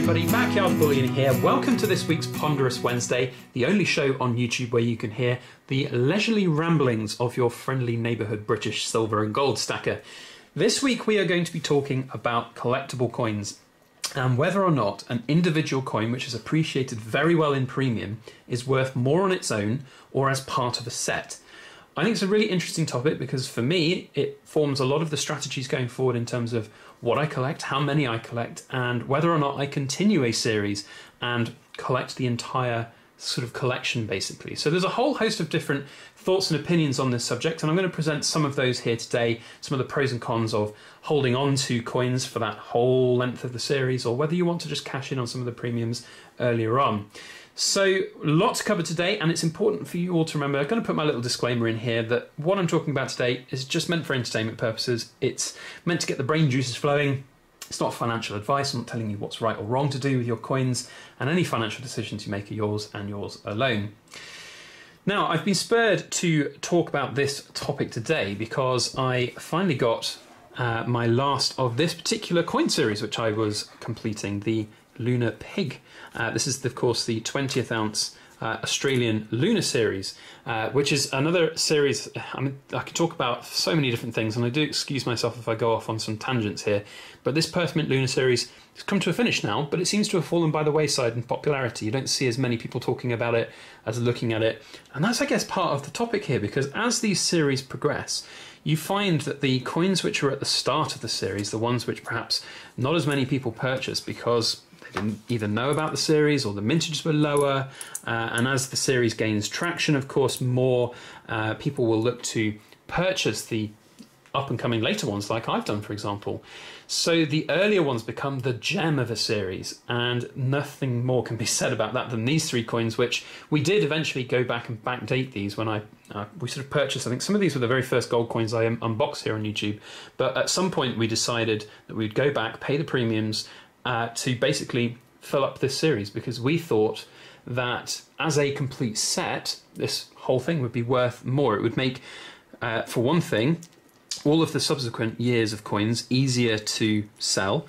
everybody, Backyard Bullion here. Welcome to this week's Ponderous Wednesday, the only show on YouTube where you can hear the leisurely ramblings of your friendly neighbourhood British silver and gold stacker. This week we are going to be talking about collectible coins and whether or not an individual coin which is appreciated very well in premium is worth more on its own or as part of a set. I think it's a really interesting topic because for me it forms a lot of the strategies going forward in terms of what I collect, how many I collect, and whether or not I continue a series and collect the entire sort of collection basically. So there's a whole host of different thoughts and opinions on this subject, and I'm going to present some of those here today, some of the pros and cons of holding on to coins for that whole length of the series, or whether you want to just cash in on some of the premiums earlier on. So, lot to cover today, and it's important for you all to remember, I'm going to put my little disclaimer in here that what I'm talking about today is just meant for entertainment purposes. It's meant to get the brain juices flowing. It's not financial advice. I'm not telling you what's right or wrong to do with your coins, and any financial decisions you make are yours and yours alone. Now, I've been spurred to talk about this topic today because I finally got my last of this particular coin series, which I was completing, the Lunar Pig. This is, of course, the 20th ounce Australian Lunar series, which is another series. I mean, I could talk about so many different things, and I do excuse myself if I go off on some tangents here, but this Perth Mint Lunar series has come to a finish now, but it seems to have fallen by the wayside in popularity. You don't see as many people talking about it as looking at it, and that's, I guess, part of the topic here, because as these series progress, you find that the coins which are at the start of the series, the ones which perhaps not as many people purchase because they didn't either know about the series or the mintages were lower, and as the series gains traction, of course, more people will look to purchase the up-and-coming later ones, like I've done, for example. So the earlier ones become the gem of a series, and nothing more can be said about that than these three coins, which we did eventually go back and backdate these when we sort of purchased. I think some of these were the very first gold coins I unboxed here on YouTube, but at some point we decided that we'd go back, pay the premiums, to basically fill up this series, because we thought that as a complete set, this whole thing would be worth more. It would make, for one thing, all of the subsequent years of coins easier to sell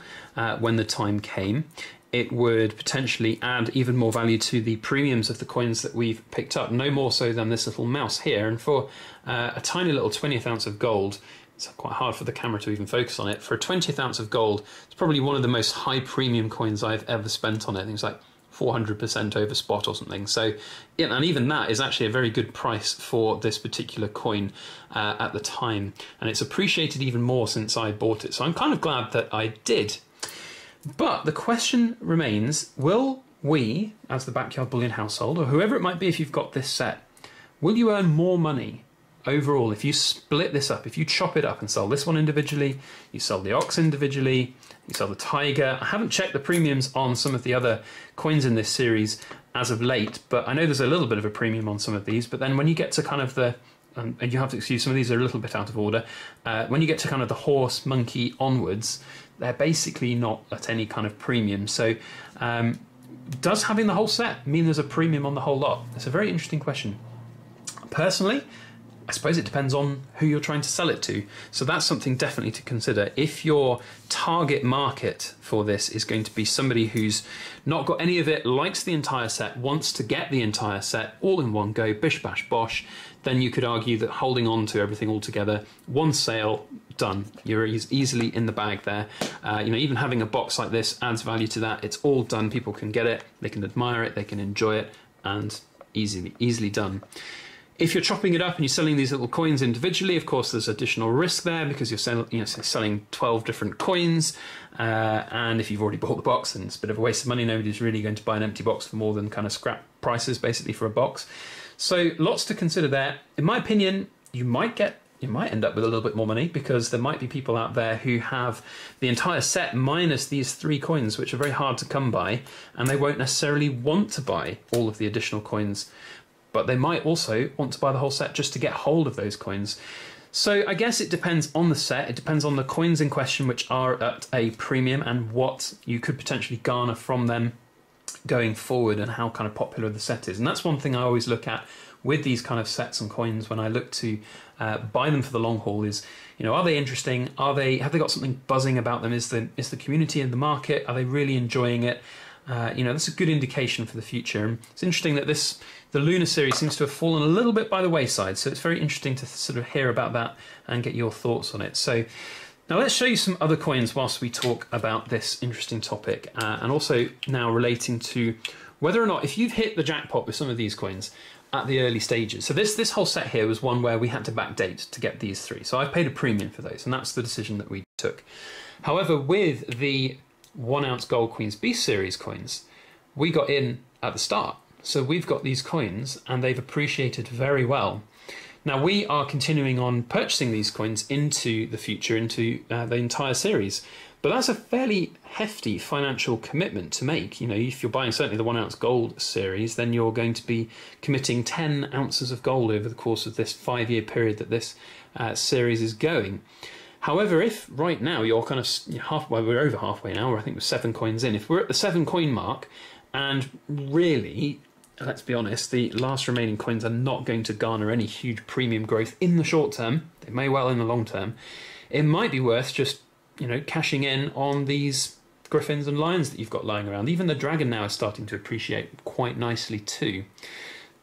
when the time came. It would potentially add even more value to the premiums of the coins that we've picked up, no more so than this little mouse here. And for a tiny little 20th ounce of gold, it's quite hard for the camera to even focus on it. For a 20th ounce of gold, it's probably one of the most high premium coins I've ever spent on it. I think it's like 400% over spot or something. So, yeah, and even that is actually a very good price for this particular coin at the time. And it's appreciated even more since I bought it. So I'm kind of glad that I did. But the question remains, will we, as the Backyard Bullion household, or whoever it might be if you've got this set, will you earn more money overall if you split this up, if you chop it up and sell this one individually, you sell the ox individually, you sell the tiger? I haven't checked the premiums on some of the other coins in this series as of late, but I know there's a little bit of a premium on some of these. But then when you get to kind of the, and you have to excuse, some of these are a little bit out of order, when you get to kind of the horse, monkey onwards, they're basically not at any kind of premium. So does having the whole set mean there's a premium on the whole lot? It's a very interesting question. Personally, I suppose it depends on who you're trying to sell it to. So that's something definitely to consider. If your target market for this is going to be somebody who's not got any of it, likes the entire set, wants to get the entire set all in one go, bish bash bosh, then you could argue that holding on to everything all together, one sale, done. You're easily in the bag there. Even having a box like this adds value to that. It's all done. People can get it, they can admire it, they can enjoy it, and easily done. If you're chopping it up and you're selling these little coins individually, of course, there's additional risk there because you're selling 12 different coins. And if you've already bought the box, then it's a bit of a waste of money. Nobody's really going to buy an empty box for more than kind of scrap prices, basically, for a box. So lots to consider there. In my opinion, you might end up with a little bit more money because there might be people out there who have the entire set minus these three coins, which are very hard to come by, and they won't necessarily want to buy all of the additional coins. But they might also want to buy the whole set just to get hold of those coins. So I guess it depends on the set, it depends on the coins in question which are at a premium and what you could potentially garner from them going forward and how kind of popular the set is. And that's one thing I always look at with these kind of sets and coins when I look to buy them for the long haul is, are they interesting? Have they got something buzzing about them? Is the community in the market? Are they really enjoying it? that's a good indication for the future. And it's interesting that the Lunar series seems to have fallen a little bit by the wayside, so it's very interesting to sort of hear about that and get your thoughts on it. So now let's show you some other coins whilst we talk about this interesting topic, and also now relating to whether or not, if you've hit the jackpot with some of these coins at the early stages. So this whole set here was one where we had to backdate to get these three. So I've paid a premium for those, and that's the decision that we took. However, with the 1 ounce gold Queen's Beast series coins, we got in at the start. So we've got these coins and they've appreciated very well. Now we are continuing on purchasing these coins into the future, into the entire series. But that's a fairly hefty financial commitment to make. If you're buying certainly the 1 ounce gold series, then you're going to be committing 10 ounces of gold over the course of this 5-year period that this series is going. However, if right now you're kind of halfway, we're over halfway now, I think we're 7 coins in. If we're at the 7 coin mark, and really, let's be honest, the last remaining coins are not going to garner any huge premium growth in the short term. They may well in the long term. It might be worth just, cashing in on these griffins and lions that you've got lying around. Even the dragon now is starting to appreciate quite nicely too.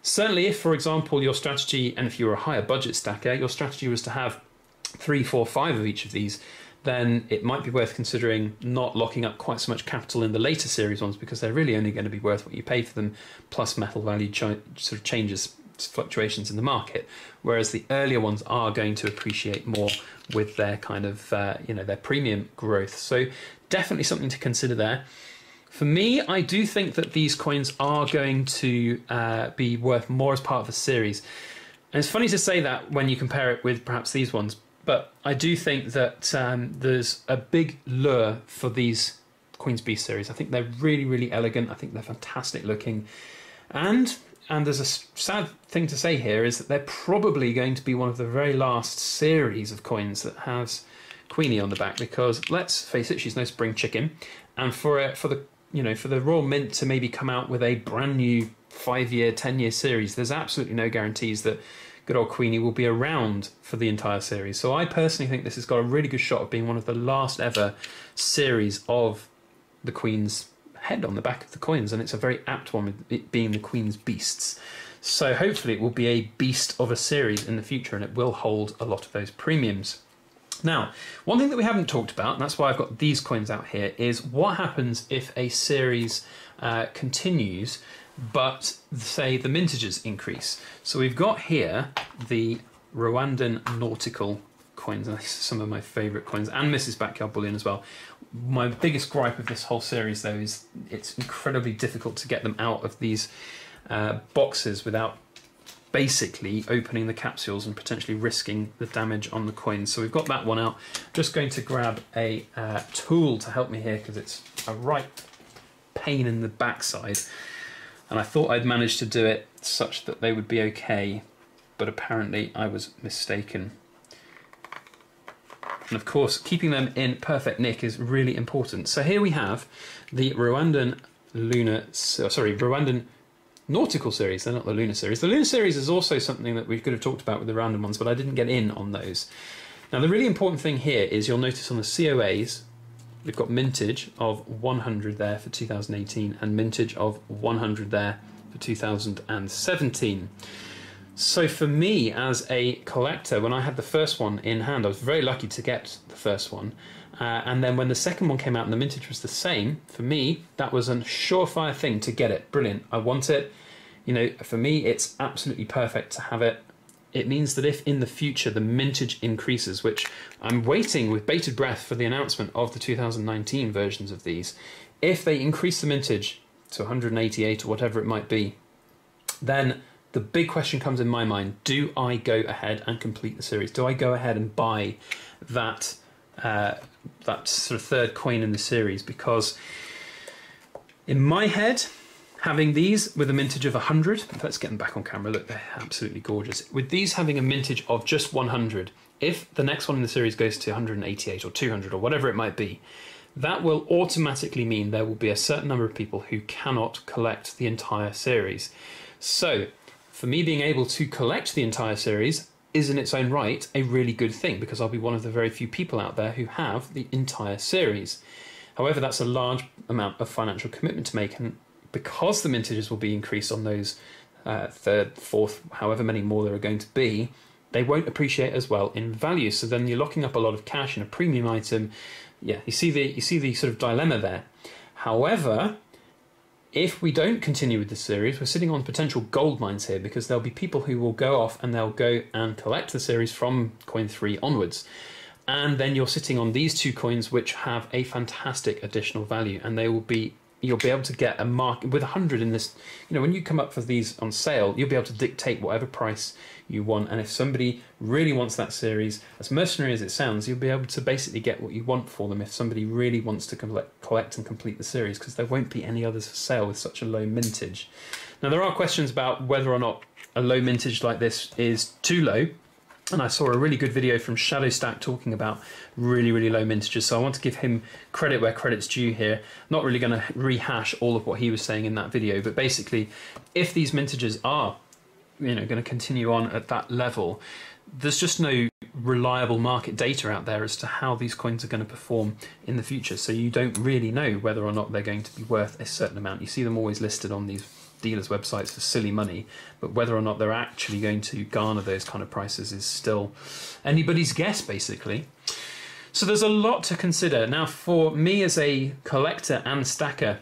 Certainly if, for example, your strategy, and if you were a higher budget stacker, your strategy was to have 3, 4, 5 of each of these, then it might be worth considering not locking up quite so much capital in the later series ones, because they're really only going to be worth what you pay for them, plus metal value sort of changes, fluctuations in the market, whereas the earlier ones are going to appreciate more with their kind of their premium growth. So definitely something to consider there. For me, I do think that these coins are going to be worth more as part of a series. And it's funny to say that when you compare it with perhaps these ones, but I do think that there's a big lure for these Queen's Beast series. I think they're really, really elegant. I think they're fantastic looking. And there's a sad thing to say here is that they're probably going to be one of the very last series of coins that has Queenie on the back, because let's face it, she's no spring chicken. And for the Royal Mint to maybe come out with a brand new 5-year, 10-year series, there's absolutely no guarantees that good old Queenie will be around for the entire series. So I personally think this has got a really good shot of being one of the last ever series of the Queen's head on the back of the coins, and it's a very apt one with it being the Queen's Beasts. So hopefully it will be a beast of a series in the future, and it will hold a lot of those premiums. Now, one thing that we haven't talked about, and that's why I've got these coins out here, is what happens if a series continues, but say the mintages increase. So we've got here the Rwandan nautical coins, and some of my favourite coins, and Mrs. Backyard Bullion as well. My biggest gripe of this whole series, though, is it's incredibly difficult to get them out of these boxes without basically opening the capsules and potentially risking the damage on the coins. So we've got that one out. Just going to grab a tool to help me here, because it's a right pain in the backside. And I thought I'd managed to do it such that they would be okay, but apparently I was mistaken. And of course, keeping them in perfect nick is really important. So here we have the Rwandan nautical series. They're not the lunar series. The lunar series is also something that we could have talked about with the random ones, but I didn't get in on those. Now, the really important thing here is you'll notice on the COAs, we've got mintage of 100 there for 2018 and mintage of 100 there for 2017. So for me as a collector, when I had the first one in hand, I was very lucky to get the first one. And then when the second one came out and the mintage was the same, for me, that was a surefire thing to get it. Brilliant. I want it. For me, it's absolutely perfect to have it. It means that if in the future the mintage increases, which I'm waiting with bated breath for the announcement of the 2019 versions of these, if they increase the mintage to 188 or whatever it might be, then the big question comes in my mind: do I go ahead and complete the series? Do I go ahead and buy that sort of third coin in the series? Because in my head, having these with a mintage of 100, let's get them back on camera, look, they're absolutely gorgeous. With these having a mintage of just 100, if the next one in the series goes to 188 or 200 or whatever it might be, that will automatically mean there will be a certain number of people who cannot collect the entire series. So for me, being able to collect the entire series is in its own right a really good thing, because I'll be one of the very few people out there who have the entire series. However, that's a large amount of financial commitment to make, and because the mintages will be increased on those third, fourth, however many more there are going to be, they won't appreciate as well in value. So then you're locking up a lot of cash in a premium item. Yeah, you see the sort of dilemma there. However, if we don't continue with the series, we're sitting on potential gold mines here, because there'll be people who will go off and they'll go and collect the series from coin 3 onwards. And then you're sitting on these 2 coins which have a fantastic additional value, and they will be, you'll be able to get a market with 100 in this. You know, when you come up for these on sale, you'll be able to dictate whatever price you want, and if somebody really wants that series, as mercenary as it sounds, you'll be able to basically get what you want for them if somebody really wants to collect and complete the series, because there won't be any others for sale with such a low mintage. Now, there are questions about whether or not a low mintage like this is too low. And I saw a really good video from Shadowstack talking about really, really low mintages. So I want to give him credit where credit's due here. Not really going to rehash all of what he was saying in that video, but basically, if these mintages are, you know, going to continue on at that level, there's just no reliable market data out there as to how these coins are going to perform in the future. So you don't really know whether or not they're going to be worth a certain amount. You see them always listed on these dealers' websites for silly money, but whether or not they're actually going to garner those kind of prices is still anybody's guess, basically. So there's a lot to consider. Now, for me as a collector and stacker,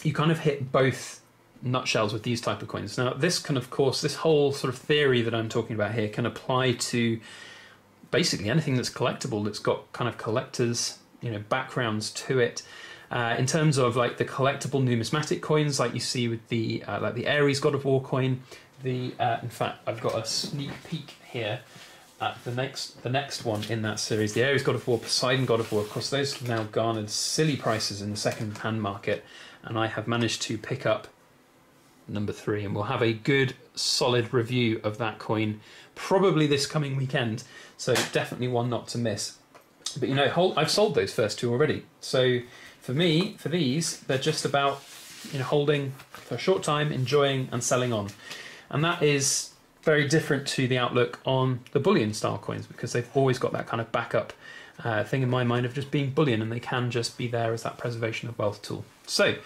you kind of hit both nutshells with these type of coins. Now, this can, of course, this whole sort of theory that I'm talking about here can apply to basically anything that's collectible, that's got kind of collectors, you know, backgrounds to it. In terms of like the collectible numismatic coins, like you see with the like the Ares God of War coin, in fact, I've got a sneak peek here at the next one in that series, the Ares God of War, Poseidon God of War. Of course, those have now garnered silly prices in the second-hand market, and I have managed to pick up number 3, and we'll have a good, solid review of that coin probably this coming weekend. So definitely one not to miss. But you know, I've sold those first 2 already, so. For me, for these, they're just about, you know, holding for a short time, enjoying and selling on. And that is very different to the outlook on the bullion style coins, because they've always got that kind of backup thing in my mind of just being bullion, and they can just be there as that preservation of wealth tool. So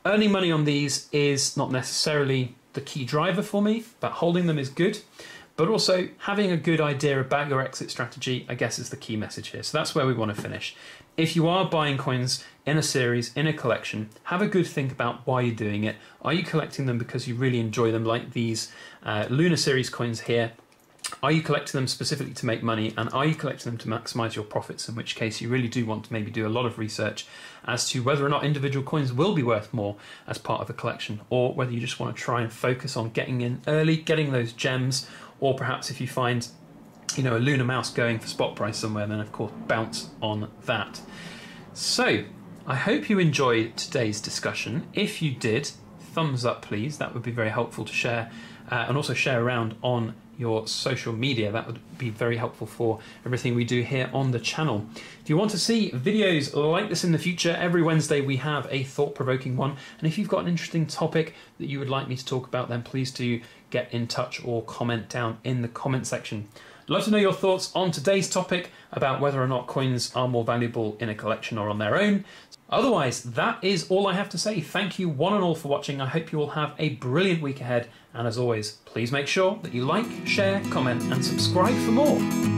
earning money on these is not necessarily the key driver for me, but holding them is good. But also having a good idea about your exit strategy, I guess, is the key message here. So that's where we want to finish. If you are buying coins in a series, in a collection, have a good think about why you're doing it. Are you collecting them because you really enjoy them, like these Lunar Series coins here? Are you collecting them specifically to make money, and are you collecting them to maximize your profits, in which case you really do want to maybe do a lot of research as to whether or not individual coins will be worth more as part of a collection, or whether you just want to try and focus on getting in early, getting those gems, or perhaps if you find, you know, a lunar mouse going for spot price somewhere, then of course bounce on that. So I hope you enjoyed today's discussion. If you did, thumbs up please, that would be very helpful to share, and also share around on your social media. That would be very helpful for everything we do here on the channel. If you want to see videos like this in the future, every Wednesday we have a thought-provoking one, and if you've got an interesting topic that you would like me to talk about, then please do get in touch or comment down in the comment section. I'd love to know your thoughts on today's topic about whether or not coins are more valuable in a collection or on their own. Otherwise, that is all I have to say. Thank you one and all for watching. I hope you all have a brilliant week ahead. And as always, please make sure that you like, share, comment, and subscribe for more.